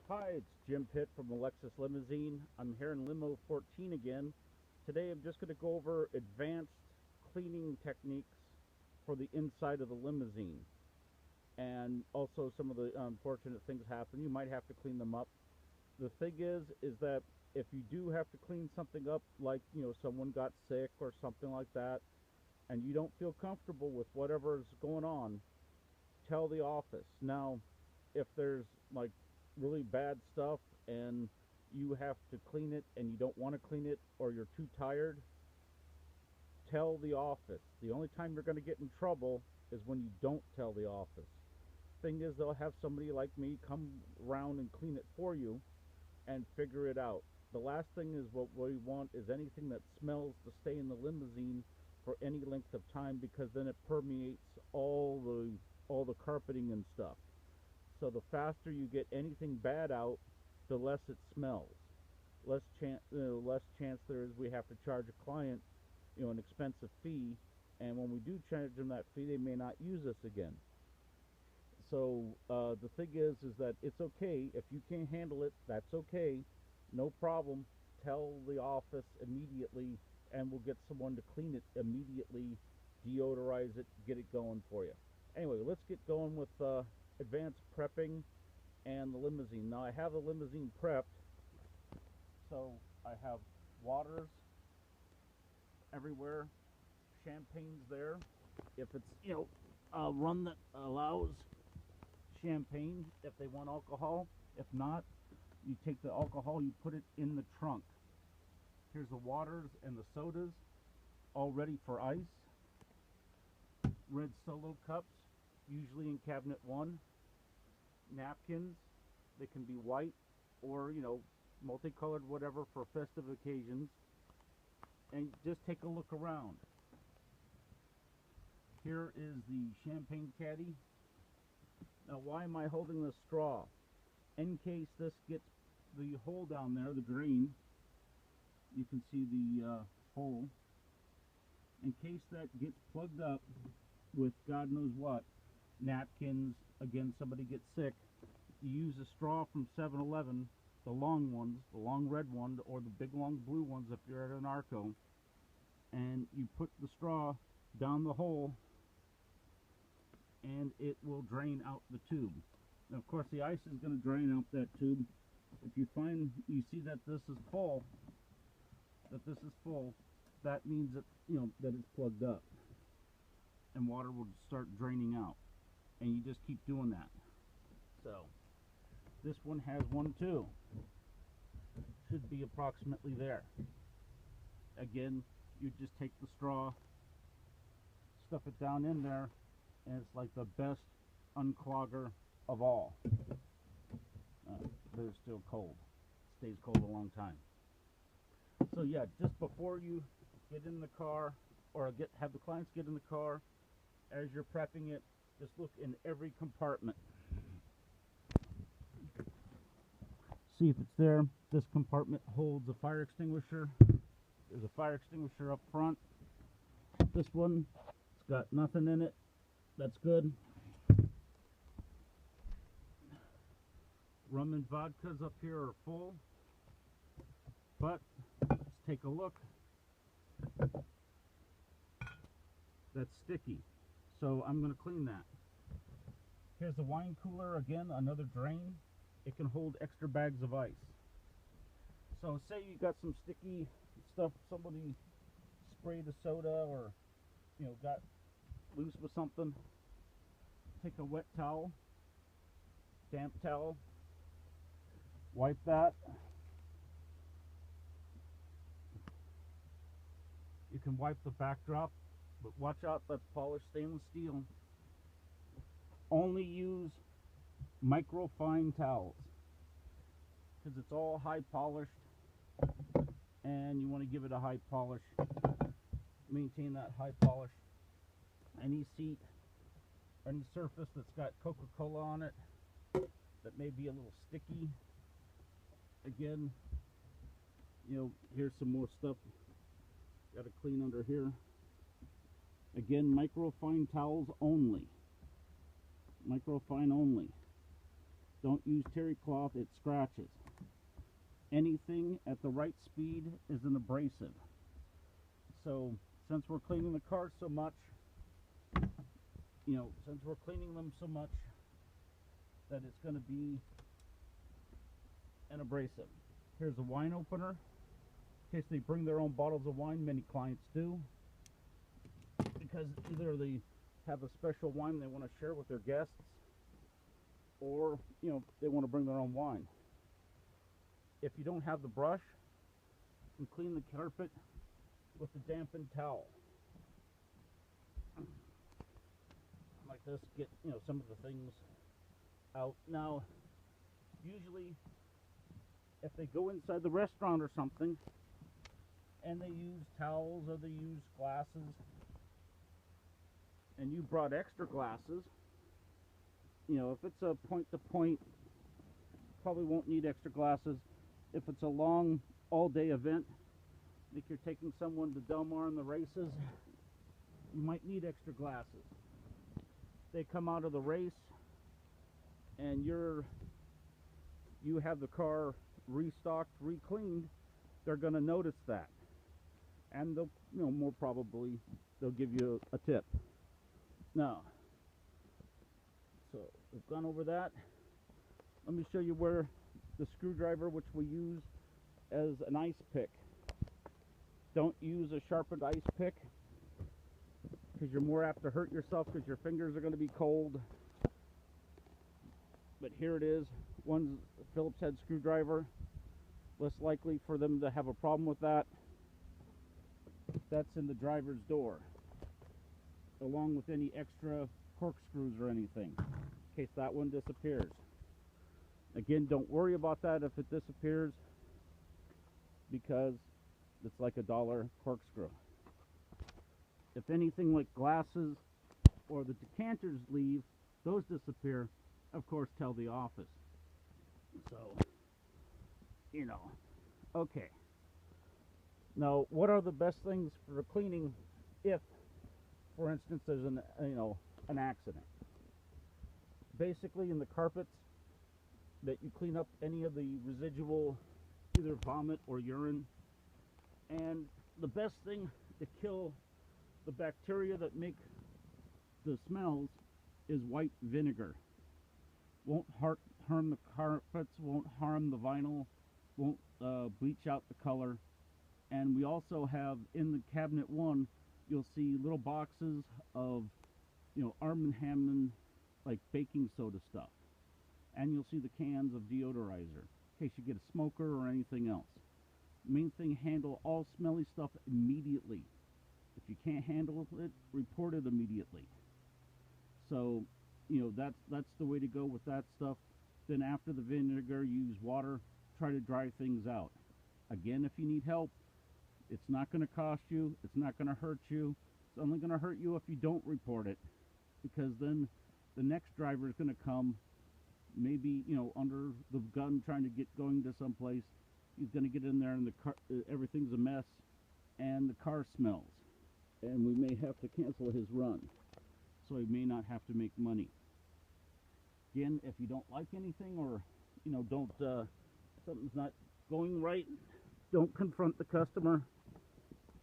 Hi, it's Jim Pitt from Alexis Limousine. I'm here in Limo 14 again. Today I'm just going to go over advanced cleaning techniques for the inside of the limousine. And also some of the unfortunate things happen. You might have to clean them up. The thing is that if you do have to clean something up, like, someone got sick or something like that, and you don't feel comfortable with whatever is going on, tell the office. Now, if there's like really bad stuff and you have to clean it and you don't want to clean it or you're too tired, tell the office. The only time you're going to get in trouble is when you don't tell the office. Thing is, they'll have somebody like me come around and clean it for you and figure it out. The last thing is, what we want is anything that smells to stay in the limousine for any length of time, because then it permeates all the carpeting and stuff. So the faster you get anything bad out, the less it smells. Less chance there is we have to charge a client, an expensive fee, and when we do charge them that fee, they may not use us again. So the thing is that it's okay if you can't handle it. That's okay, no problem. Tell the office immediately, and we'll get someone to clean it immediately, deodorize it, get it going for you. Anyway, let's get going with advanced prepping and the limousine. Now I have the limousine prepped, so I have waters everywhere, champagne's there. If it's a run that allows champagne, if they want alcohol. If not, you take the alcohol, you put it in the trunk. Here's the waters and the sodas, all ready for ice. Red Solo cups, usually in cabinet 1. Napkins, they can be white or multicolored, whatever, for festive occasions. And just take a look around. Here is the champagne caddy. Now, why am I holding the straw? In case this gets the hole down there, the drain, you can see the hole. In case that gets plugged up with God knows what, napkins, again, somebody gets sick, you use a straw from 7-Eleven, the long ones, the long red one, or the big long blue ones if you're at an Arco, and you put the straw down the hole and it will drain out the tube. Now, of course, the ice is going to drain out that tube. If you see that this is full, that means that that it's plugged up, and water will start draining out, and you just keep doing that. So this one has one too. Should be approximately there. Again, you just take the straw, stuff it down in there, and it's like the best unclogger of all. But it's still cold. It stays cold a long time. So yeah, just before you get in the car, or have the clients get in the car, as you're prepping it, just look in every compartment. See if it's there. This compartment holds a fire extinguisher. There's a fire extinguisher up front. This one, it's got nothing in it. That's good. Rum and vodkas up here are full, but let's take a look. That's sticky, so I'm going to clean that. Here's the wine cooler, again, another drain. It can hold extra bags of ice. So say you got some sticky stuff, somebody sprayed a soda or got loose with something. Take a wet towel, damp towel, wipe that. You can wipe the backdrop, but watch out, that's polished stainless steel. Only use microfine towels, because it's all high polished, and you want to give it a high polish. Maintain that high polish. Any seat, any surface that's got Coca-Cola on it that may be a little sticky. Again, here's some more stuff. Got to clean under here. Again, microfine towels only. Microfine only. Don't use terry cloth, it scratches. Anything at the right speed is an abrasive. So since we're cleaning the cars so much, since we're cleaning them so much, that it's going to be an abrasive. Here's a wine opener. In case they bring their own bottles of wine, many clients do, because either they have a special wine they want to share with their guests, or they want to bring their own wine. If you don't have the brush, you can clean the carpet with a dampened towel like this. Get some of the things out. Now usually if they go inside the restaurant or something and they use towels or they use glasses, and you brought extra glasses, if it's a point-to-point, probably won't need extra glasses. If it's a long all-day event, like you're taking someone to Del Mar in the races, you might need extra glasses. They come out of the race and you have the car restocked, re-cleaned, they're going to notice that, and they'll, more probably they'll give you a tip. Now, so we've gone over that. Let me show you where the screwdriver, which we use as an ice pick. Don't use a sharpened ice pick, because you're more apt to hurt yourself because your fingers are going to be cold. But here it is. One's a Phillips head screwdriver. Less likely for them to have a problem with that. That's in the driver's door, along with any extra corkscrews or anything, in case that one disappears. Again, don't worry about that if it disappears, because it's like $1 corkscrew. If anything like glasses or the decanters leave, those disappear, of course tell the office. So, okay. Now, what are the best things for cleaning if, for instance, there's an accident? Basically, in the carpets, that you clean up any of the residual, either vomit or urine. And the best thing to kill the bacteria that make the smells is white vinegar. Won't harm the carpets, won't harm the vinyl, won't bleach out the color. And we also have in the cabinet one, you'll see little boxes of Arm & Hammer like baking soda stuff, and you'll see the cans of deodorizer in case you get a smoker or anything else. Main thing, handle all smelly stuff immediately. If you can't handle it, report it immediately. So that's the way to go with that stuff. Then after the vinegar, use water, try to dry things out. Again, if you need help, it's not going to cost you, it's not going to hurt you. It's only going to hurt you if you don't report it, because then the next driver is going to come, maybe under the gun, trying to get going to someplace. He's going to get in there and the car, everything's a mess, and the car smells, and we may have to cancel his run, so he may not have to make money. Again, if you don't like anything, or something's not going right, don't confront the customer.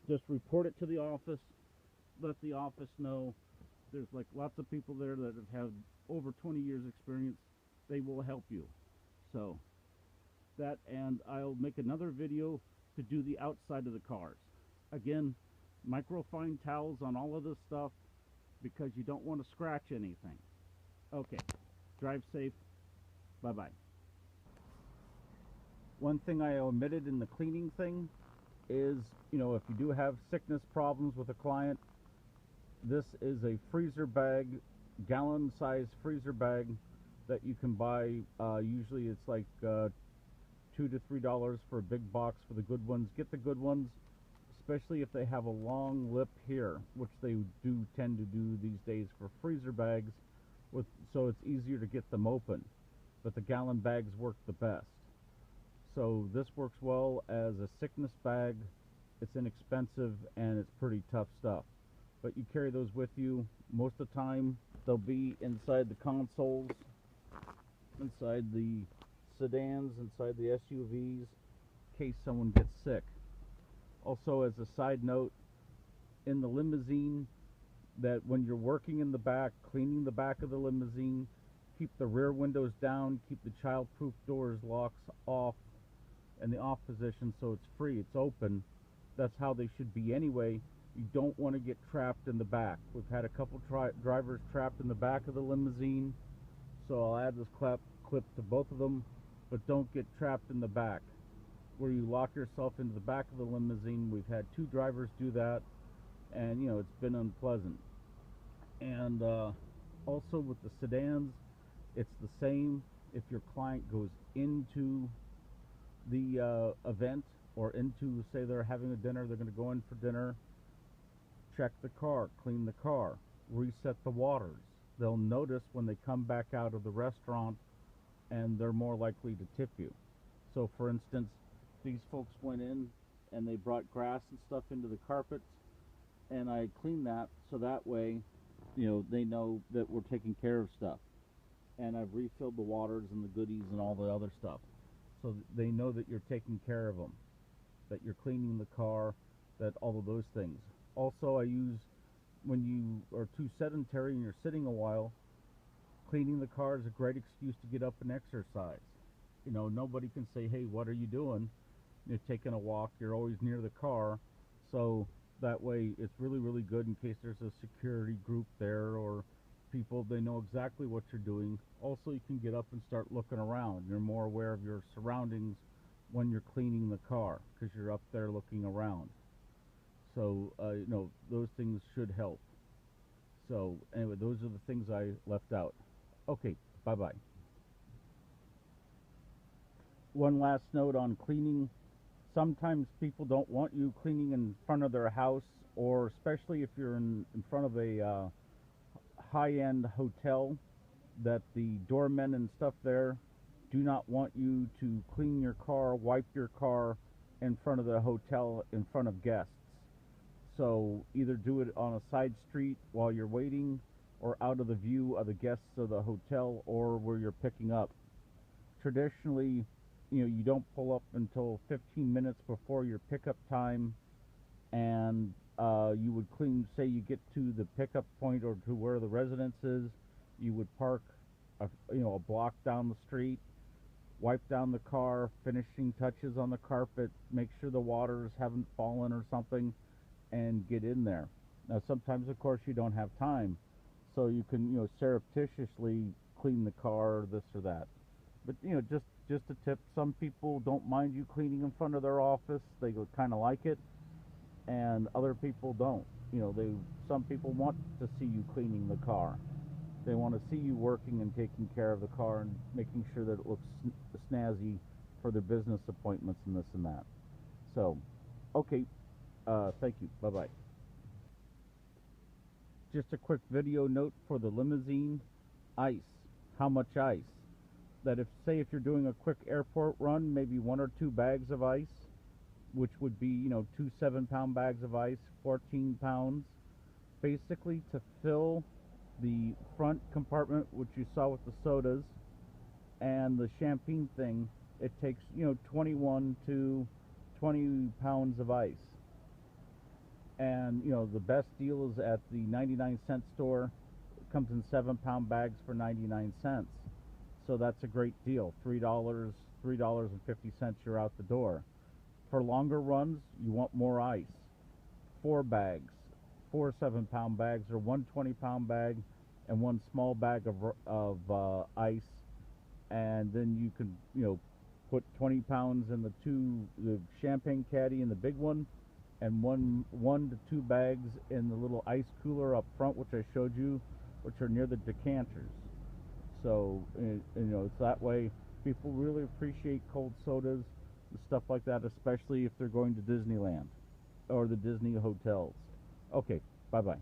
Just report it to the office. Let the office know. There's like lots of people there that have had over 20 years experience. They will help you. So that, and I'll make another video to do the outside of the cars. Again, microfine towels on all of this stuff, because you don't want to scratch anything. Okay, drive safe. Bye-bye. One thing I omitted in the cleaning thing is, if you do have sickness problems with a client, this is a freezer bag, gallon-sized freezer bag that you can buy. Usually it's like $2 to $3 for a big box for the good ones. Get the good ones, especially if they have a long lip here, which they do tend to do these days for freezer bags, so it's easier to get them open. But the gallon bags work the best. So this works well as a sickness bag. It's inexpensive and it's pretty tough stuff. But you carry those with you. Most of the time they'll be inside the consoles inside the sedans, inside the SUVs, in case someone gets sick. Also, as a side note, in the limousine, that when you're working in the back, cleaning the back of the limousine, keep the rear windows down, keep the child-proof doors locks off in the off position so it's free, it's open. That's how they should be anyway. You don't want to get trapped in the back. We've had a couple drivers trapped in the back of the limousine, so I'll add this clip to both of them, but don't get trapped in the back where you lock yourself into the back of the limousine. We've had 2 drivers do that, and it's been unpleasant. And also with the sedans, it's the same. If your client goes into the event, or into, say they're having a dinner, they're going to go in for dinner, check the car, clean the car, reset the waters. They'll notice when they come back out of the restaurant, and they're more likely to tip you. So for instance, these folks went in and they brought grass and stuff into the carpet, and I cleaned that so that way they know that we're taking care of stuff. And I've refilled the waters and the goodies and all the other stuff, so they know that you're taking care of them, that you're cleaning the car, that all of those things. Also, I use, when you are too sedentary and you're sitting a while, cleaning the car is a great excuse to get up and exercise. Nobody can say, hey, what are you doing? You're taking a walk, you're always near the car, so that way it's really, really good in case there's a security group there or people, they know exactly what you're doing. Also, you can get up and start looking around. You're more aware of your surroundings when you're cleaning the car because you're up there looking around. So, those things should help. So, anyway, those are the things I left out. Okay, bye-bye. One last note on cleaning. Sometimes people don't want you cleaning in front of their house, or especially if you're in front of a high-end hotel, that the doormen and stuff there do not want you to clean your car, wipe your car in front of the hotel, in front of guests. So either do it on a side street while you're waiting, or out of the view of the guests of the hotel, or where you're picking up. Traditionally, you don't pull up until 15 minutes before your pickup time, and you would clean, say you get to the pickup point or to where the residence is, you would park a block down the street, wipe down the car, finishing touches on the carpet, make sure the waters haven't fallen or something, and get in there. Now sometimes, of course, you don't have time, so you can surreptitiously clean the car, or this or that. But just a tip, some people don't mind you cleaning in front of their office. They kind of like it, and other people don't. Some people want to see you cleaning the car. They want to see you working and taking care of the car and making sure that it looks snazzy for their business appointments and this and that. So, okay, thank you. Bye-bye. Just a quick video note for the limousine. Ice. How much ice? That if you're doing a quick airport run, maybe 1 or 2 bags of ice, which would be, 2 7-pound bags of ice, 14 pounds, basically to fill the front compartment, which you saw with the sodas, and the champagne thing. It takes, 21 to 20 pounds of ice. And, the best deal is at the 99-cent store. It comes in 7-pound bags for 99 cents. So that's a great deal. $3.50, you're out the door. For longer runs, you want more ice. 4 bags, 4 7-pound bags, or 1 20-pound bag, and 1 small bag of ice. And then you can, put 20 pounds in the champagne caddy in the big one, and 1 to 2 bags in the little ice cooler up front, which I showed you, which are near the decanters. So, it's that way. People really appreciate cold sodas and stuff like that, especially if they're going to Disneyland or the Disney hotels. Okay, bye-bye.